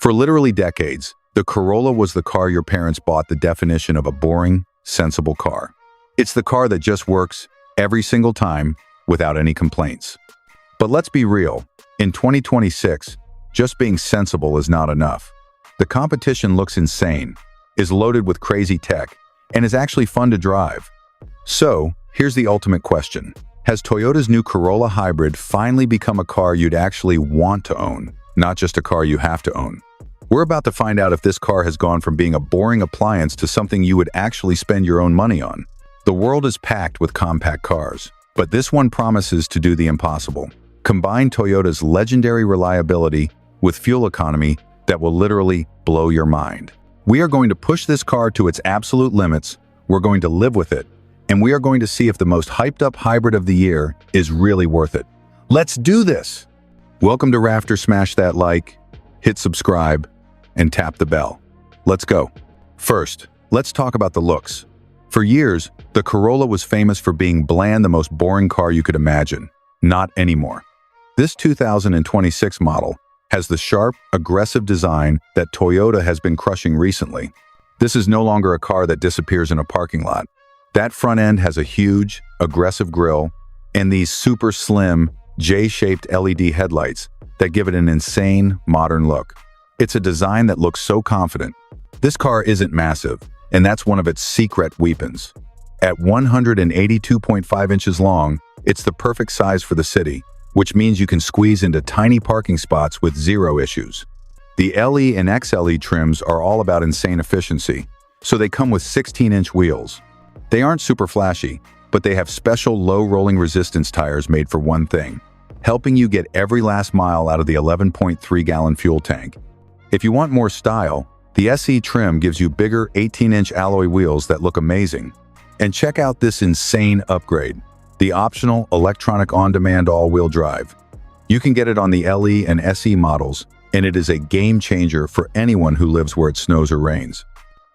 For literally decades, the Corolla was the car your parents bought the definition of a boring, sensible car. It's the car that just works every single time without any complaints. But let's be real, in 2026, just being sensible is not enough. The competition looks insane, is loaded with crazy tech, and is actually fun to drive. So, here's the ultimate question. Has Toyota's new Corolla Hybrid finally become a car you'd actually want to own, not just a car you have to own? We're about to find out if this car has gone from being a boring appliance to something you would actually spend your own money on. The world is packed with compact cars, but this one promises to do the impossible. Combine Toyota's legendary reliability with fuel economy that will literally blow your mind. We are going to push this car to its absolute limits, we're going to live with it, and we are going to see if the most hyped-up hybrid of the year is really worth it. Let's do this! Welcome to Rafter. Smash that like, hit subscribe, and tap the bell. Let's go. First, let's talk about the looks. For years, the Corolla was famous for being bland, the most boring car you could imagine. Not anymore. This 2026 model has the sharp, aggressive design that Toyota has been crushing recently. This is no longer a car that disappears in a parking lot. That front end has a huge, aggressive grille and these super slim, J-shaped LED headlights that give it an insane, modern look. It's a design that looks so confident. This car isn't massive, and that's one of its secret weapons. At 182.5 inches long, it's the perfect size for the city, which means you can squeeze into tiny parking spots with zero issues. The LE and XLE trims are all about insane efficiency, so they come with 16-inch wheels. They aren't super flashy, but they have special low rolling resistance tires made for one thing, helping you get every last mile out of the 11.3-gallon fuel tank. If you want more style, the SE trim gives you bigger 18-inch alloy wheels that look amazing. And check out this insane upgrade, the optional electronic on-demand all-wheel drive. You can get it on the LE and SE models, and it is a game changer for anyone who lives where it snows or rains.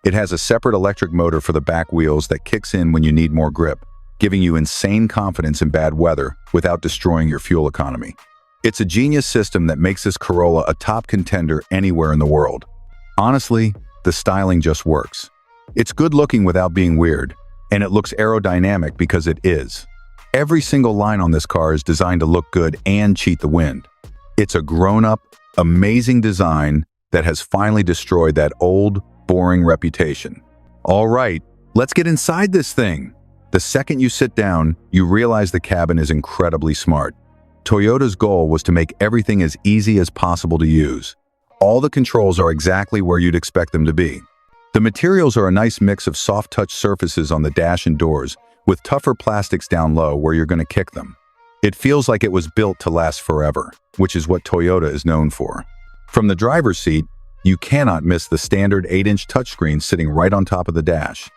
It has a separate electric motor for the back wheels that kicks in when you need more grip, giving you insane confidence in bad weather without destroying your fuel economy. It's a genius system that makes this Corolla a top contender anywhere in the world. Honestly, the styling just works. It's good looking without being weird, and it looks aerodynamic because it is. Every single line on this car is designed to look good and cheat the wind. It's a grown-up, amazing design that has finally destroyed that old, boring reputation. All right, let's get inside this thing. The second you sit down, you realize the cabin is incredibly smart. Toyota's goal was to make everything as easy as possible to use. All the controls are exactly where you'd expect them to be. The materials are a nice mix of soft-touch surfaces on the dash and doors, with tougher plastics down low where you're going to kick them. It feels like it was built to last forever, which is what Toyota is known for. From the driver's seat, you cannot miss the standard 8-inch touchscreen sitting right on top of the dash.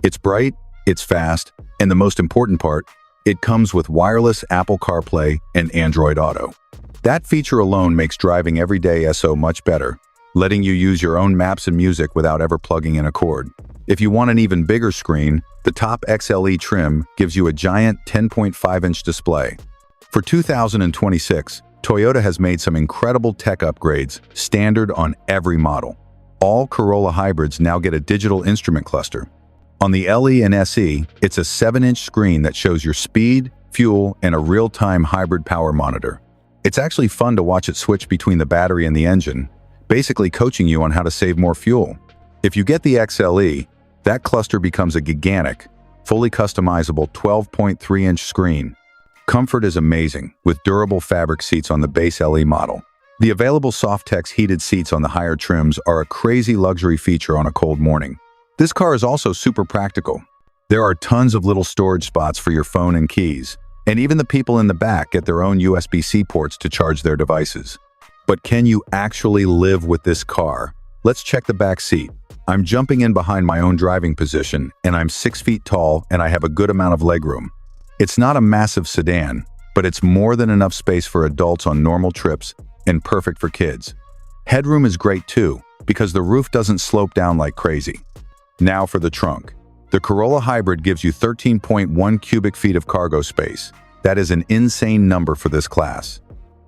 It's bright, it's fast, and the most important part, it comes with wireless Apple CarPlay and Android Auto. That feature alone makes driving every day so much better, letting you use your own maps and music without ever plugging in a cord. If you want an even bigger screen, the top XLE trim gives you a giant 10.5-inch display. For 2026, Toyota has made some incredible tech upgrades, standard on every model. All Corolla hybrids now get a digital instrument cluster. On the LE and SE, it's a 7-inch screen that shows your speed, fuel, and a real-time hybrid power monitor. It's actually fun to watch it switch between the battery and the engine, basically coaching you on how to save more fuel. If you get the XLE, that cluster becomes a gigantic, fully customizable 12.3-inch screen. Comfort is amazing, with durable fabric seats on the base LE model. The available Softex heated seats on the higher trims are a crazy luxury feature on a cold morning. This car is also super practical. There are tons of little storage spots for your phone and keys, and even the people in the back get their own USB-C ports to charge their devices. But can you actually live with this car? Let's check the back seat. I'm jumping in behind my own driving position, and I'm 6 feet tall and I have a good amount of legroom. It's not a massive sedan, but it's more than enough space for adults on normal trips and perfect for kids. Headroom is great too, because the roof doesn't slope down like crazy. Now for the trunk. The Corolla Hybrid gives you 13.1 cubic feet of cargo space. That is an insane number for this class.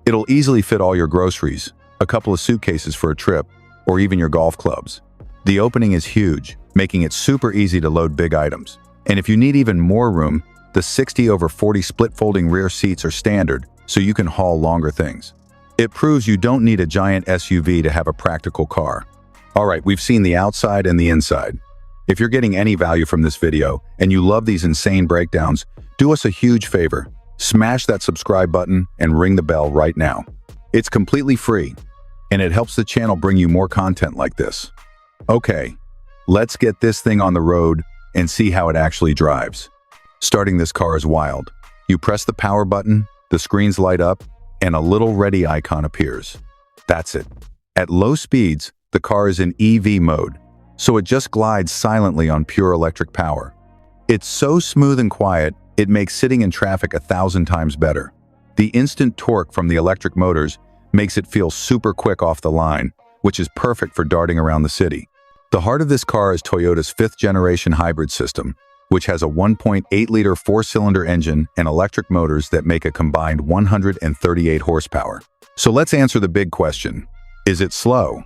It'll easily fit all your groceries, a couple of suitcases for a trip, or even your golf clubs. The opening is huge, making it super easy to load big items. And if you need even more room, the 60/40 split-folding rear seats are standard, so you can haul longer things. It proves you don't need a giant SUV to have a practical car. Alright, we've seen the outside and the inside. If you're getting any value from this video, and you love these insane breakdowns, do us a huge favor. Smash that subscribe button and ring the bell right now. It's completely free, and it helps the channel bring you more content like this. Okay, let's get this thing on the road and see how it actually drives. Starting this car is wild. You press the power button, the screens light up, and a little ready icon appears. That's it. At low speeds, the car is in EV mode, so it just glides silently on pure electric power. It's so smooth and quiet, it makes sitting in traffic 1,000 times better. The instant torque from the electric motors makes it feel super quick off the line, which is perfect for darting around the city. The heart of this car is Toyota's 5th-generation hybrid system, which has a 1.8-liter 4-cylinder engine and electric motors that make a combined 138 horsepower. So let's answer the big question. Is it slow?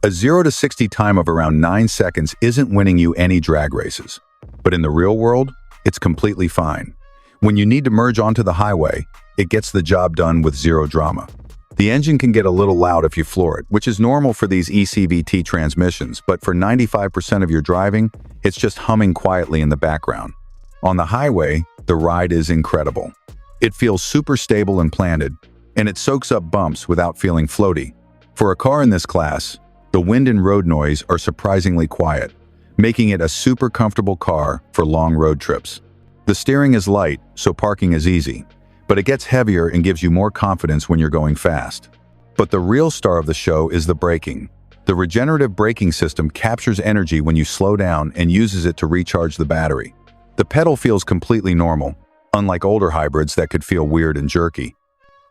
A 0 to 60 time of around 9 seconds isn't winning you any drag races. But in the real world, it's completely fine. When you need to merge onto the highway, it gets the job done with zero drama. The engine can get a little loud if you floor it, which is normal for these ECVT transmissions, but for 95% of your driving, it's just humming quietly in the background. On the highway, the ride is incredible. It feels super stable and planted, and it soaks up bumps without feeling floaty. For a car in this class, the wind and road noise are surprisingly quiet, making it a super comfortable car for long road trips. The steering is light, so parking is easy, but it gets heavier and gives you more confidence when you're going fast. But the real star of the show is the braking. The regenerative braking system captures energy when you slow down and uses it to recharge the battery. The pedal feels completely normal, unlike older hybrids that could feel weird and jerky.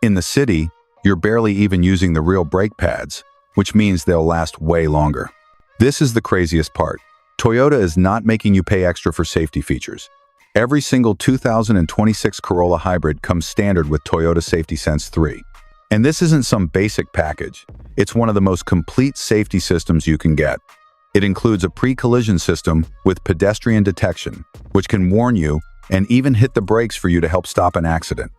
In the city, you're barely even using the real brake pads, which means they'll last way longer. This is the craziest part. Toyota is not making you pay extra for safety features. Every single 2026 Corolla Hybrid comes standard with Toyota Safety Sense 3. And this isn't some basic package. It's one of the most complete safety systems you can get. It includes a pre-collision system with pedestrian detection, which can warn you and even hit the brakes for you to help stop an accident.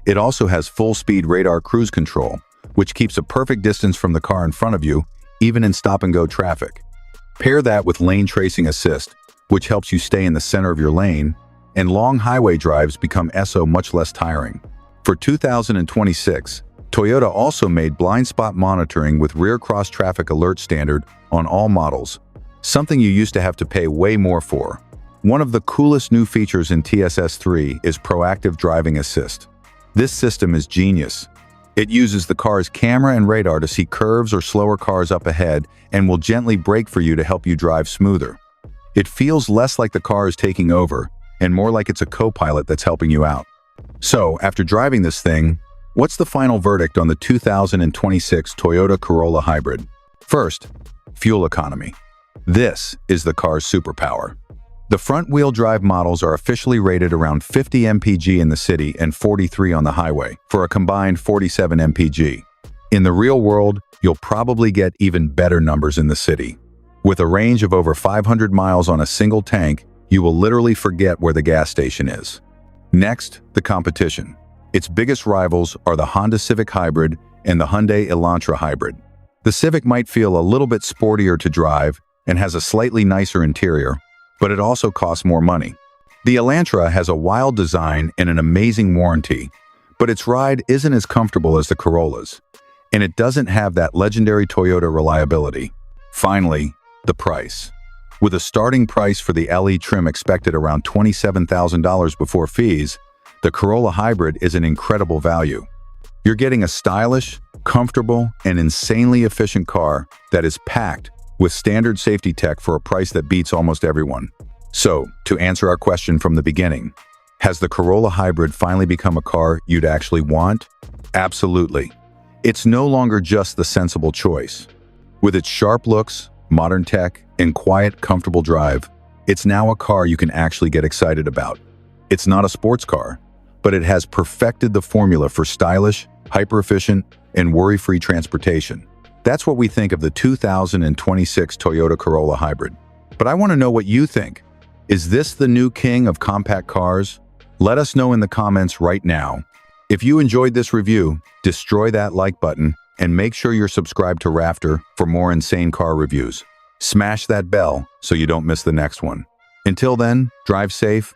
It also has full-speed radar cruise control, which keeps a perfect distance from the car in front of you, even in stop-and-go traffic. Pair that with lane tracing assist, which helps you stay in the center of your lane, and long highway drives become much less tiring. For 2026, Toyota also made blind spot monitoring with rear cross-traffic alert standard on all models, something you used to have to pay way more for. One of the coolest new features in TSS3 is proactive driving assist. This system is genius. It uses the car's camera and radar to see curves or slower cars up ahead and will gently brake for you to help you drive smoother. It feels less like the car is taking over and more like it's a co-pilot that's helping you out. So, after driving this thing, what's the final verdict on the 2026 Toyota Corolla Hybrid? First, fuel economy. This is the car's superpower. The front-wheel drive models are officially rated around 50 mpg in the city and 43 on the highway, for a combined 47 mpg. In the real world, you'll probably get even better numbers in the city. With a range of over 500 miles on a single tank, you will literally forget where the gas station is. Next, the competition. Its biggest rivals are the Honda Civic Hybrid and the Hyundai Elantra Hybrid. The Civic might feel a little bit sportier to drive and has a slightly nicer interior, but it also costs more money. The Elantra has a wild design and an amazing warranty, but its ride isn't as comfortable as the Corollas, and it doesn't have that legendary Toyota reliability. Finally, the price. With a starting price for the LE trim expected around $27,000 before fees, the Corolla Hybrid is an incredible value. You're getting a stylish, comfortable, and insanely efficient car that is packed with standard safety tech for a price that beats almost everyone. So, to answer our question from the beginning, has the Corolla Hybrid finally become a car you'd actually want? Absolutely. It's no longer just the sensible choice. With its sharp looks, modern tech, and quiet, comfortable drive, it's now a car you can actually get excited about. It's not a sports car, but it has perfected the formula for stylish, hyper-efficient, and worry-free transportation. That's what we think of the 2026 Toyota Corolla Hybrid. But I want to know what you think. Is this the new king of compact cars? Let us know in the comments right now. If you enjoyed this review, destroy that like button and make sure you're subscribed to Rafter for more insane car reviews. Smash that bell so you don't miss the next one. Until then, drive safe